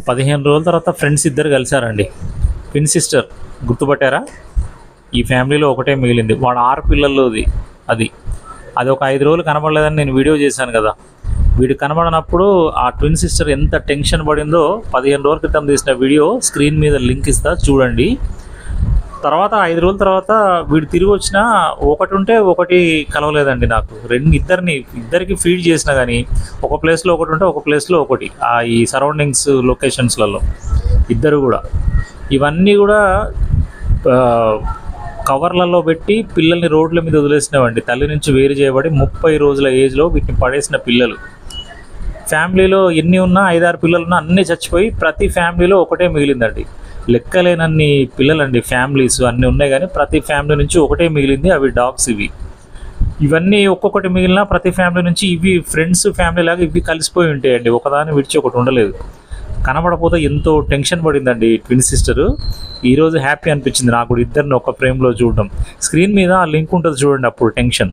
15 రోజుల తర్వాత ఫ్రెండ్స్ ఇద్దరు కలిశారండి. Twin sister గుర్తుపట్టారా? ఈ ఫ్యామిలీలో ఒకటే మిగిలింది. వాడు 6 పిల్లల్లోది. అది అది ఒక 5 రోజులు కనబడలేదని నేను వీడియో చేశాను కదా. వీడు కనబడినప్పుడు ఆ ట్విన్ సిస్టర్ ఎంత టెన్షన్ పడిందో 15 రోజుల క్రితం తీసిన వీడియో స్క్రీన్ మీద లింక్ ఇస్తా చూడండి. తర్వాత 5 రోజుల తర్వాత వీడు తిరిగి వచ్చినా ఒకటి ఉంటే ఒకటి కలవలేదండి. నాకు ఇద్దరికి ఫీడ్ చేసినా కానీ ఒక ప్లేస్లో ఒకటి ఉంటే ఒక ప్లేస్లో ఒకటి, ఈ సరౌండింగ్స్ లొకేషన్స్లలో ఇద్దరు కూడా. ఇవన్నీ కూడా కవర్లలో పెట్టి పిల్లల్ని రోడ్ల మీద వదిలేసినవండి. తల్లి నుంచి వేరు చేయబడి 30 రోజుల ఏజ్లో వీటిని పడేసిన పిల్లలు. ఫ్యామిలీలో ఎన్ని ఉన్నా 5-6 పిల్లలు ఉన్నా అన్నీ చచ్చిపోయి ప్రతి ఫ్యామిలీలో ఒకటే మిగిలిందండి. లెక్కలేనన్ని పిల్లలండి. ఫ్యామిలీస్ అన్నీ ఉన్నాయి కానీ ప్రతి ఫ్యామిలీ నుంచి ఒకటే మిగిలింది, అవి డాగ్స్. ఇవన్నీ ఒక్కొక్కటి మిగిలిన ప్రతి ఫ్యామిలీ నుంచి ఇవి ఫ్రెండ్స్ ఫ్యామిలీ లాగా ఇవి కలిసిపోయి ఉంటాయండి. ఒకదాన్ని విడిచి ఒకటి ఉండలేదు. కనబడపోతే ఎంతో టెన్షన్ పడిందండి ట్విన్ సిస్టరు. ఈరోజు హ్యాపీ అనిపించింది నాకు కూడా ఇద్దరిని ఒక ఫ్రేమ్లో చూడడం. స్క్రీన్ మీద ఆ లింక్ ఉంటుంది చూడండి, అప్పుడు టెన్షన్.